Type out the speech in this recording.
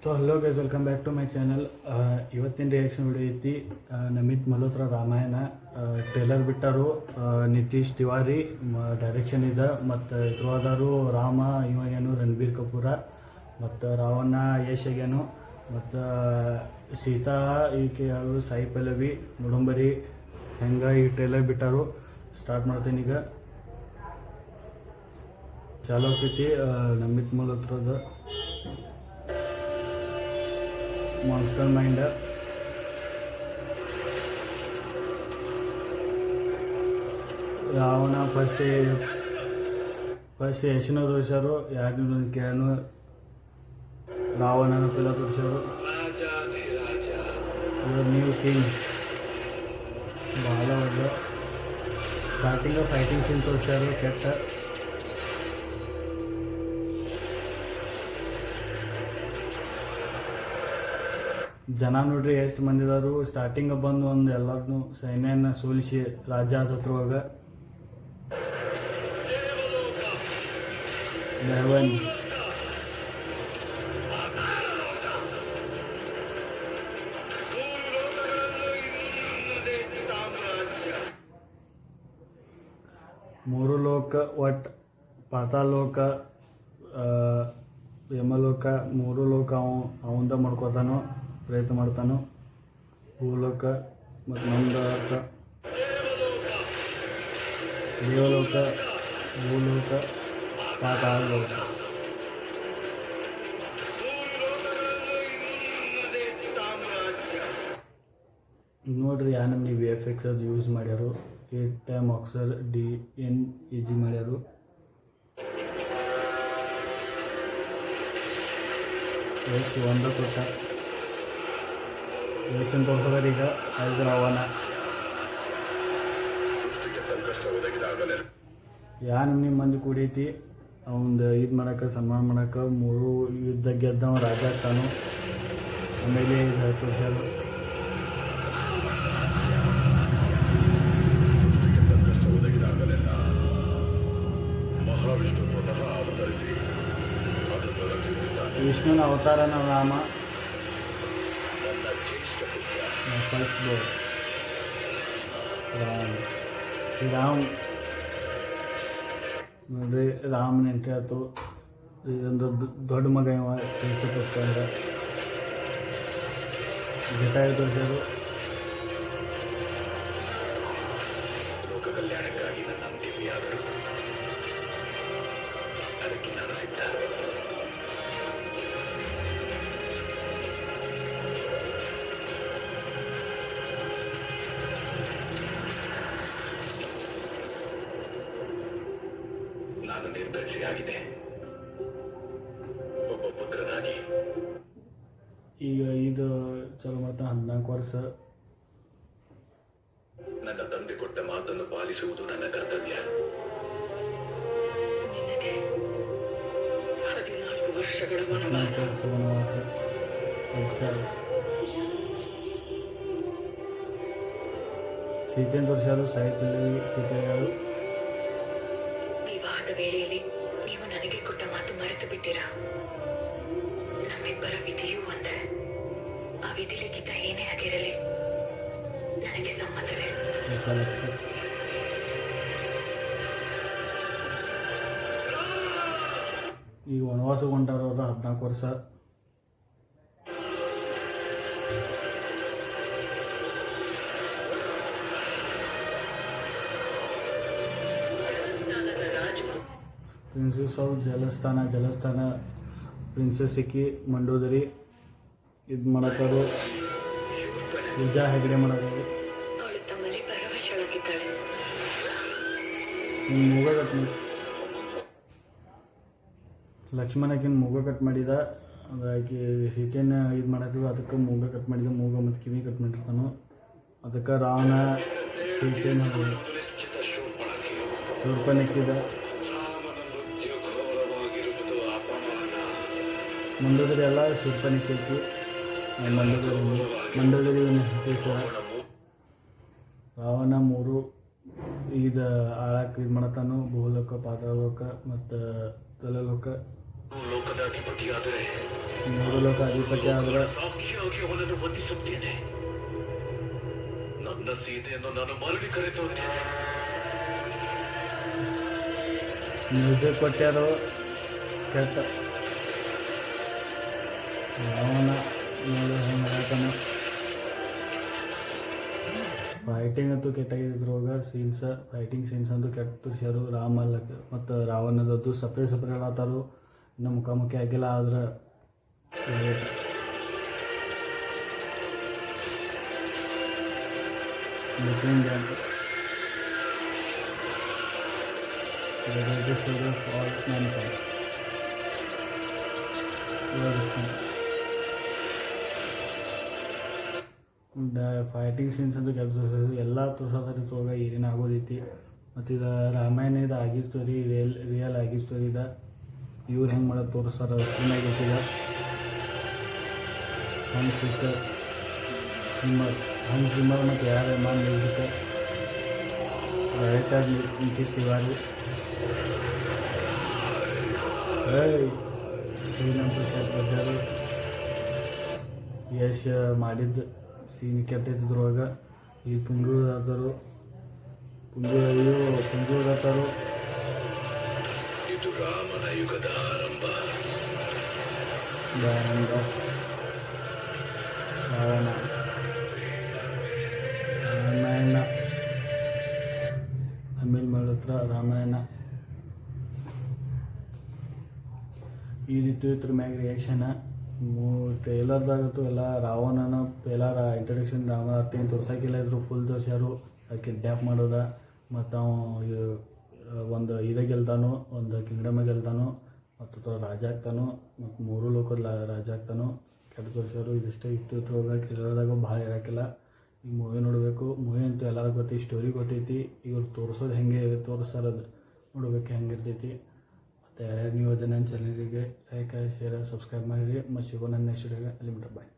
So hello guys, welcome back to my channel. ಇವತ್ತಿನ reaction video ಐತಿ. Namit Malhotra Ramayana trailer ಬಿಟ್ಟರು. Nitish Tiwari direction ಇದೆ. ಮತ್ತು ಇದ್ರದಾರು ರಾಮ ಇವಾಗೇನು ರಣಬೀರ್ ಕಪೂರ, ಮತ್ತು ರಾವಣ ಯಶ್ ಆಗ್ಯಾನು, ಮತ್ತು ಸೀತಾ ಈಕೆ ಯಾರು ಸಾಯಿ ಪಲ್ಲವಿ ಮುಡುಂಬರಿ. ಹೆಂಗೆ ಈ ಟ್ರೇಲರ್ ಬಿಟ್ಟರು ಸ್ಟಾರ್ಟ್ ಮಾಡ್ತೀನಿ ಈಗ. ಚಾಲೋ ಆಗ್ತೈತಿ. Namit ಮಲ್ಹೋತ್ರದ monster mind. Ravana first ಯಶನ ತೋರಿಸ್ಯಾರು, ಯಾರನ್ನ ಕೇಳನು ರಾವಣನ ಪೆಲ್ಲ ತೋರಿಸ್ಯಾರು. ಇವರು ನ್ಯೂ ಕಿಂಗ್ ಭಾಳ ಒಳ್ಳೆ ಸ್ಟಾರ್ಟಿಂಗ್ ಫೈಟಿಂಗ್ ಸೀನ್ ತೋರಿಸ್ಯಾರು ಕೆಟ್ಟ. ಜನ ನೋಡ್ರಿ ಎಷ್ಟು ಮಂದಿದಾರು. ಸ್ಟಾರ್ಟಿಂಗ್ ಬಂದು ಒಂದು ಎಲ್ಲರನ್ನೂ ಸೈನ್ಯನ ಸೋಲಿಸಿ ರಾಜ ಆದತ್ರೊಳಗ ಲೆವೆನ್ ಮೂರು ಲೋಕ ಒಟ್ಟು ಪಾತಾಳಲೋಕ ಯಮಲೋಕ ಮೂರು ಲೋಕ ಅವಂದ ಮಾಡ್ಕೋತಾನೋ ಪ್ರಯತ್ನ ಮಾಡ್ತಾನೋ. ಭೂಲೋಕ ಮತ್ತು ನಮ್ದು ದೇವಲೋಕ, ಭೂಲೋಕ, ಪಾತಾಳಲೋಕ. ನೋಡ್ರಿ ಯಾ ನಮ್ನಿ VFX ಅದು ಯೂಸ್ ಮಾಡ್ಯಾರು. 8 ಅಕ್ಷರ್ DNEG ಮಾಡ್ಯಾರು. ಎಷ್ಟು ಒಂದು ಕೊಟ್ಟ ಎಷ್ಟನ್ನು ತೋರ್ಸೋದಾರ ಈಗ ಆಸ್ ರಾವಣ. ಯಾ ನಮ್ನಿ ಮಂದಿ ಕೂಡೈತಿ ಅವಂದು ಇದು ಮಾಡಕ್ಕೆ ಸನ್ಮಾನ ಮಾಡಕ್ಕೆ. ಮೂರು ಯುದ್ಧ ಗೆದ್ದವ ರಾಜ ಆಗ್ತಾನು. ಆಮೇಲೆ ಇದು ತೋರ್ಸ್ಯಾರು. ವಿಷ್ಣುನ ಅವತಾರನ ರಾಮ, ಫಸ್ಟ್ ಬೋರ್ ರಾಮ್ ನೋಡ್ರಿ. ರಾಮನ ಎಂಟ್ರಿ ಆಯ್ತು. ಇದೊಂದು ದೊಡ್ಡ ಮಗ ಇವ ಇಷ್ಟಪಟ್ಟಂದ್ರೆ ಜಟಾಯು ತೋರಿಸ್ಯಾರು. ಲೋಕ ಕಲ್ಯಾಣಕ್ಕಾಗಿ ನನ್ನ ಅಂತಿಮೆಯಾದರು, ಅದಕ್ಕೆ ನಾನು ಸಿದ್ಧ. ನಾನು ನಿರ್ಧರಿಸಿ ಆಗಿದೆ. ಒಬ್ಬ ಪುತ್ರನಾಗಿ ಈಗ ಇದು ಚಲೋ ಮಾಡ್ತಾ 14 ವರ್ಷ. ನನ್ನ ತಂದೆ ಕೊಟ್ಟ ಮಾತನ್ನು ಪಾಲಿಸುವುದು ನನ್ನ ಕರ್ತವ್ಯ. ನಿನಗೆ 14 ವರ್ಷಗಳ ವನವಾಸ ಎಕ್ಸಾಲ್. ಸೀತೆಯನ್ನು ತೋರಿಸ್ಯಾರು. ಸಾಯಿ ಪಲ್ಲವಿ ಸೀತೆ ಯಾರು. ವಿವಾಹದ ವೇಳೆಯಲ್ಲಿ ನೀವು ನನಗೆ ಕೊಟ್ಟ ಮಾತು ಮರೆತು ಬಿಟ್ಟಿರಾ? ನಮ್ಮಿಬ್ಬರ ವಿಧಿಯೂ ಒಂದೇ. ಆ ವಿಧಿ ಲಿಖಿತ ಏನೇ ಆಗಿರಲಿ ನನಗೆ ಸಮ್ಮತವೇ. ಈಗ ವನವಾಸ ಹೊಂಟಾರವ್ರು 14 ವರ್ಷ. ಪ್ರಿನ್ಸೆಸ್ ಆಫ್ ಜಲಸ್ಥಾನ ಪ್ರಿನ್ಸೆಸ್ ಸಿಕ್ಕಿ ಮಂಡೋದರಿ ಇದು ಮಾಡತ್ತಾರು. ಪೂಜಾ ಹೆಗಡೆ ಮಾಡತ್ತಾರು. ಅವಳು ತಮ್ಮಲ್ಲಿ ಪರವಶಳಾಗಿದ್ದಾಳೆ. ಮೂಗ ಕಟ್ ಮಾಡಿ ಲಕ್ಷ್ಮಣಕಿನ ಮೂಗ ಕಟ್ ಮಾಡಿದ. ಆಕೆ ಸೀತೆನ ಇದು ಮಾಡತ್ತಿದ್ರು, ಅದಕ್ಕೆ ಮೂಗ ಕಟ್ ಮಾಡಿದ. ಮೂಗ ಮತ್ತು ಕಿವಿ ಕಟ್ ಮಾಡಿರ್ತಾನು. ಅದಕ್ಕೆ ರಾವಣ ಸೀತೆನ ಶೂರ್ಪನಕ್ಕಿದ. ಮಂಡೋದರಿ ಎಲ್ಲ ಶೂರ್ಪನಕ್ಕಿ ಐತಿ. ಮಂಡೋದರಿ ದೇಶ ರಾವಣ ಮೂರು ಇದು ಆಳಕ್ಕೆ ಇದು ಮಾಡತ್ತಾನು. ಭೂಲೋಕ, ಪಾತಾಳಲೋಕ ಮತ್ತು ತಲಲೋಕ. ಲೋಕದ ಅಧಿಪತಿಯಾದರೆ 3 ಲೋಕ ಅಧಿಪತಿ ಆದರೆ ಸಾಕ್ಷಿಯಾಗಿ ಅವನನ್ನು ವಂದಿಸುತ್ತೇನೆ. ನನ್ನ ಸೀತೆಯನ್ನು ನಾನು ಮರಳಿ ಕರೆತರುತ್ತೇನೆ. ಮ್ಯೂಸಿಕ್ ಕೊಟ್ಟ್ಯಾರು ಕೆಟ್ಟ ರಾವಣ ನೋಡು ಹೆಂಗೆ ಹೇಳ್ತಾನೆ. ಫೈಟಿಂಗ್ ಅಂತೂ ಕೆಟ್ಟಾಗಿದ್ರೊಳಗೆ ಸೀನ್ಸ್, ಫೈಟಿಂಗ್ ಸೀನ್ಸ್ ಅಂತೂ ಕೆಟ್ಟ ತೋರಿಸ್ಯಾರು. ರಾಮ ಮತ್ತು ರಾವಣದದ್ದು ಸಪ್ರೇಟ್ ಹೇಳತ್ತಾರು, ಇನ್ನೂ ಮುಖಾಮುಖಿ ಆಗಿಲ್ಲ. ಆದ್ರೆ between them the greatest story of all mankind was written. Fighting scenes ಅಂತ ಕೆಲಸ ಎಲ್ಲ ತೋರ್ಸೋದ್ರೊಳಗೆ ಏನೇನು ಆಗೋದೈತಿ. ಮತ್ತು ಇದು ರಾಮಾಯಣ ಇದು ಆಗಿ ಸ್ಟೋರಿ, ರಿಯಲ್ ಆಗಿ ಸ್ಟೋರಿ ಇದೆ. ಇವ್ರು ಹೆಂಗೆ ಮಾಡೋದು ತೋರಿಸ್ತಾರೆ ಸ್ಕ್ರೀನ್ ಆಗಿರ್ತಿದ. ಹನ್ಸ್ ಸಿಮ್ಮರ್ ಮತ್ತು ಯಾರು Rahman music, director Nitesh Tiwari. Scene ಅಂತ ಕೆಟ್ಟಿದ್ದಾರೆ. ಯಶ್ ಮಾಡಿದ್ದು ಸೀನ್ ಕೆಟ್ಟಿದ್ರೊಳಗೆ ಈ ಪುಂಗೂರು ಪುಂಗೂರತ್ತರು. ಇದು ರಾಮನ ಯುಗದ ಆರಂಭ. ರಾವಣ ರಾಮಾಯಣ ಅಮಿಲ್ ಮಲ್ಹೋತ್ರ ರಾಮಾಯಣ ಈ ರೀತಿ ಇದ್ರ ಮ್ಯಾಗ ರಿಯಾಕ್ಷನ್. ಟ್ರೇಲರ್ದಾಗಂತೂ ಎಲ್ಲ ರಾವಣನ ಎಲ್ಲ ಇಂಟ್ರಡಕ್ಷನ್ ರಾವಣ ಅತ್ತೇನು ತೋರ್ಸೋಕ್ಕಿಲ್ಲ ಇದ್ರು ಫುಲ್ ತೋರ್ಸ್ಯಾರು. ಕಿಡ್ನ್ಯಾಪ್ ಮಾಡೋದ ಮತ್ತು ಅವ ಒಂದು ಗೆಲ್ತಾನೋ, ಒಂದು ಕಿಂಗ್ಡಮ್ ಗೆಲ್ತಾನೋ, ಮತ್ತು ರಾಜ ಆಗ್ತಾನೋ, ಮತ್ತು 3 ಲೋಕದ ರಾಜ ಆಗ್ತಾನೋ. ಕೆಟ್ಟ ತೋರಿಸ್ಯಾರು. ಇದಿಷ್ಟೇ ಇತ್ತು ಟ್ರೇಲರ್ದಾಗ, ಭಾಳ ಹೇಳೋಕ್ಕಿಲ್ಲ. ಈ ಮೂವಿ ನೋಡಬೇಕು. ಮೂವಿ ಅಂತೂ ಎಲ್ಲರಿಗೂ ಗೊತ್ತೈತಿ, ಸ್ಟೋರಿ ಗೊತ್ತೈತಿ. ಇವ್ರು ತೋರಿಸೋದು ಹೆಂಗೆ ತೋರಿಸ್ತಾರದು ನೋಡಬೇಕು ಹೆಂಗಿರ್ತೈತಿ. ಮತ್ತು ಯಾರ್ಯಾರು ನೀವು ನನ್ನ ಚಾನಲಿಗೆ ಲೈಕ್ ಶೇರ್ ಸಬ್ಸ್ಕ್ರೈಬ್ ಮಾಡಿರಿ. ಮತ್ತು ಸಿಗೋಣ ನೆಕ್ಸ್ಟ್ ವಿಡಿಯೋಗೆ. ಅಲ್ಲಿ ಬಾಯ್.